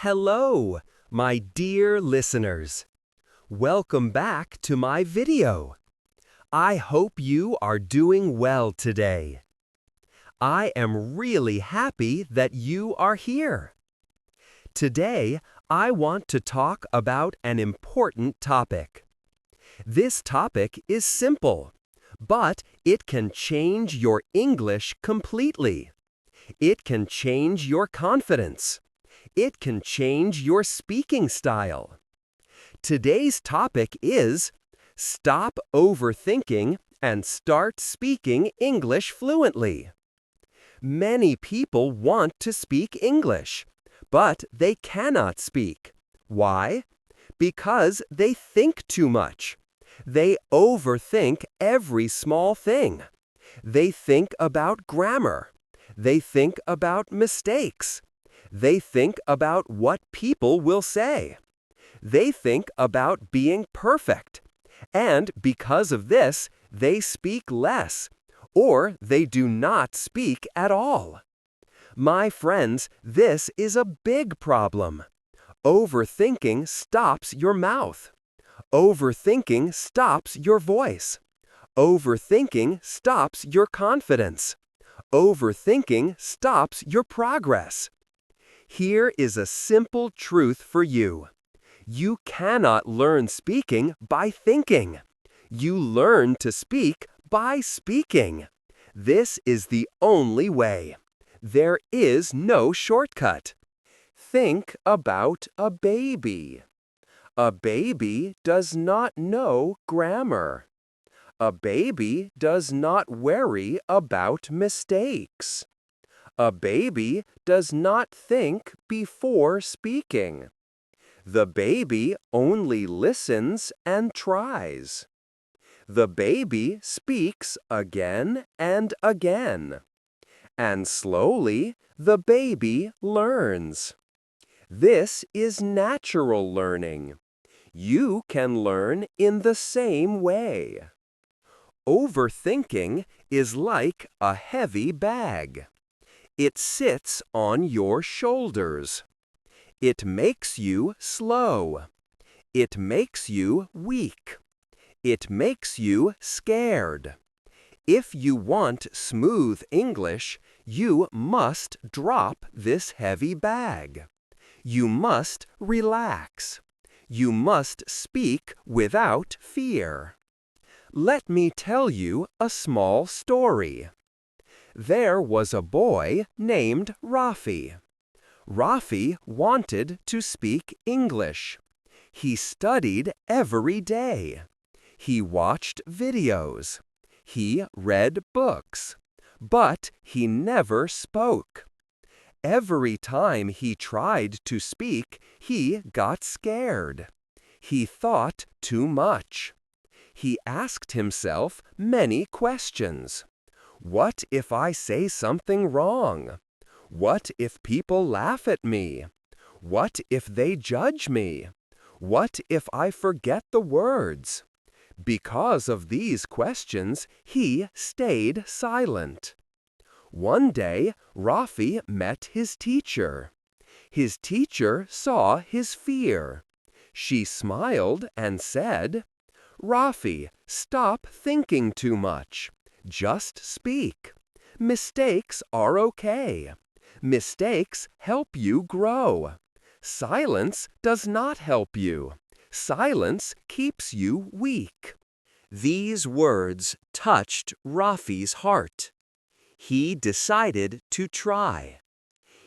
Hello, my dear listeners. Welcome back to my video. I hope you are doing well today. I am really happy that you are here. Today, I want to talk about an important topic. This topic is simple, but it can change your English completely. It can change your confidence. It can change your speaking style. Today's topic is stop overthinking and start speaking English fluently. Many people want to speak English, but they cannot speak. Why? Because they think too much. They overthink every small thing. They think about grammar. They think about mistakes. They think about what people will say. They think about being perfect. And because of this, they speak less, or they do not speak at all. My friends, this is a big problem. Overthinking stops your mouth. Overthinking stops your voice. Overthinking stops your confidence. Overthinking stops your progress. Here is a simple truth for you. You cannot learn speaking by thinking. You learn to speak by speaking. This is the only way. There is no shortcut. Think about a baby. A baby does not know grammar. A baby does not worry about mistakes. A baby does not think before speaking. The baby only listens and tries. The baby speaks again and again. And slowly, the baby learns. This is natural learning. You can learn in the same way. Overthinking is like a heavy bag. It sits on your shoulders. It makes you slow. It makes you weak. It makes you scared. If you want smooth English, you must drop this heavy bag. You must relax. You must speak without fear. Let me tell you a small story. There was a boy named Rafi. Rafi wanted to speak English. He studied every day. He watched videos. He read books. But he never spoke. Every time he tried to speak, he got scared. He thought too much. He asked himself many questions. What if I say something wrong? What if people laugh at me? What if they judge me? What if I forget the words? Because of these questions, he stayed silent. One day, Rafi met his teacher. His teacher saw his fear. She smiled and said, "Rafi, stop thinking too much. Just speak. Mistakes are okay. Mistakes help you grow. Silence does not help you. Silence keeps you weak." These words touched Rafi's heart. He decided to try.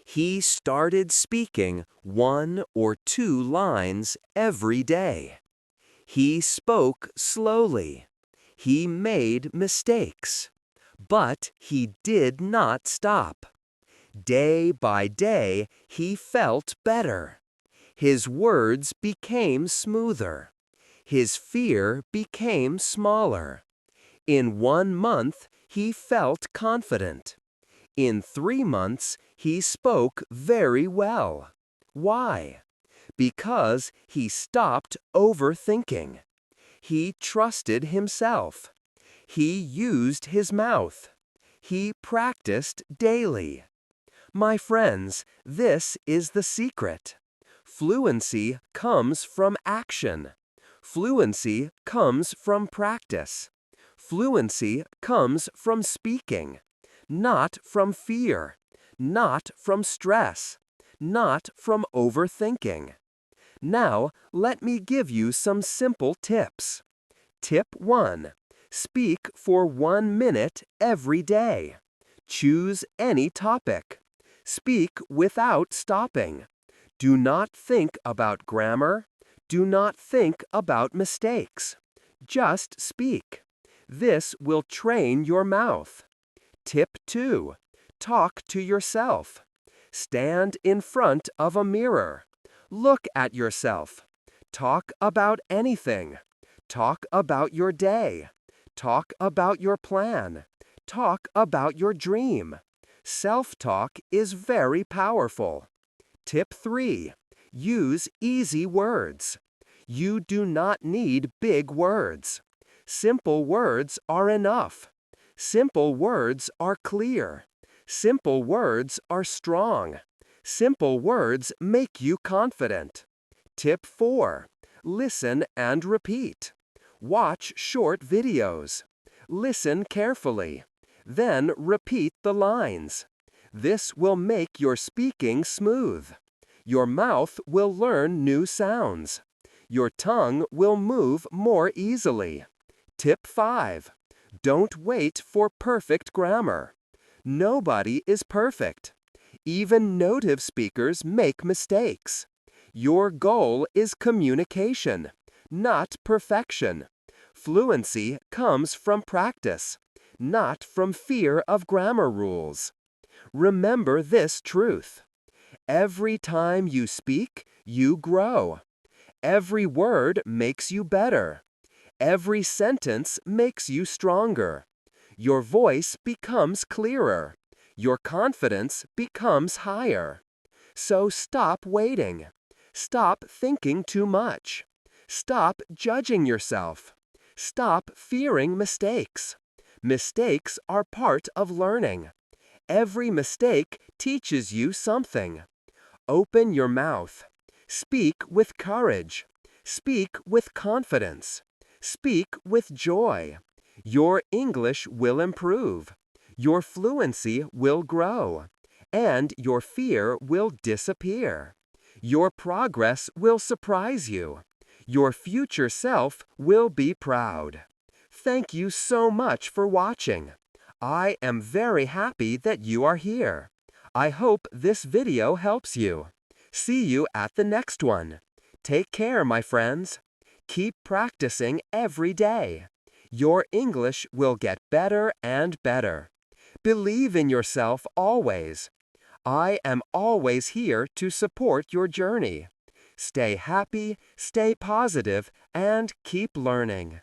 He started speaking 1 or 2 lines every day. He spoke slowly. He made mistakes. But he did not stop. Day by day, he felt better. His words became smoother. His fear became smaller. In 1 month, he felt confident. In 3 months, he spoke very well. Why? Because he stopped overthinking. He trusted himself. He used his mouth. He practiced daily. My friends, this is the secret. Fluency comes from action. Fluency comes from practice. Fluency comes from speaking, not from fear, not from stress, not from overthinking. Now, let me give you some simple tips. Tip 1. Speak for 1 minute every day. Choose any topic. Speak without stopping. Do not think about grammar. Do not think about mistakes. Just speak. This will train your mouth. Tip 2. Talk to yourself. Stand in front of a mirror. Look at yourself. Talk about anything. Talk about your day. Talk about your plan. Talk about your dream. Self-talk is very powerful. Tip 3. Use easy words. You do not need big words. Simple words are enough. Simple words are clear. Simple words are strong. Simple words make you confident. Tip 4. Listen and repeat. Watch short videos. Listen carefully. Then repeat the lines. This will make your speaking smooth. Your mouth will learn new sounds. Your tongue will move more easily. Tip 5. Don't wait for perfect grammar. Nobody is perfect. Even native speakers make mistakes. Your goal is communication, not perfection. Fluency comes from practice, not from fear of grammar rules. Remember this truth. Every time you speak, you grow. Every word makes you better. Every sentence makes you stronger. Your voice becomes clearer. Your confidence becomes higher. So stop waiting. Stop thinking too much. Stop judging yourself. Stop fearing mistakes. Mistakes are part of learning. Every mistake teaches you something. Open your mouth. Speak with courage. Speak with confidence. Speak with joy. Your English will improve. Your fluency will grow. And your fear will disappear. Your progress will surprise you. Your future self will be proud. Thank you so much for watching. I am very happy that you are here. I hope this video helps you. See you at the next one. Take care, my friends. Keep practicing every day. Your English will get better and better. Believe in yourself always. I am always here to support your journey. Stay happy, stay positive, and keep learning.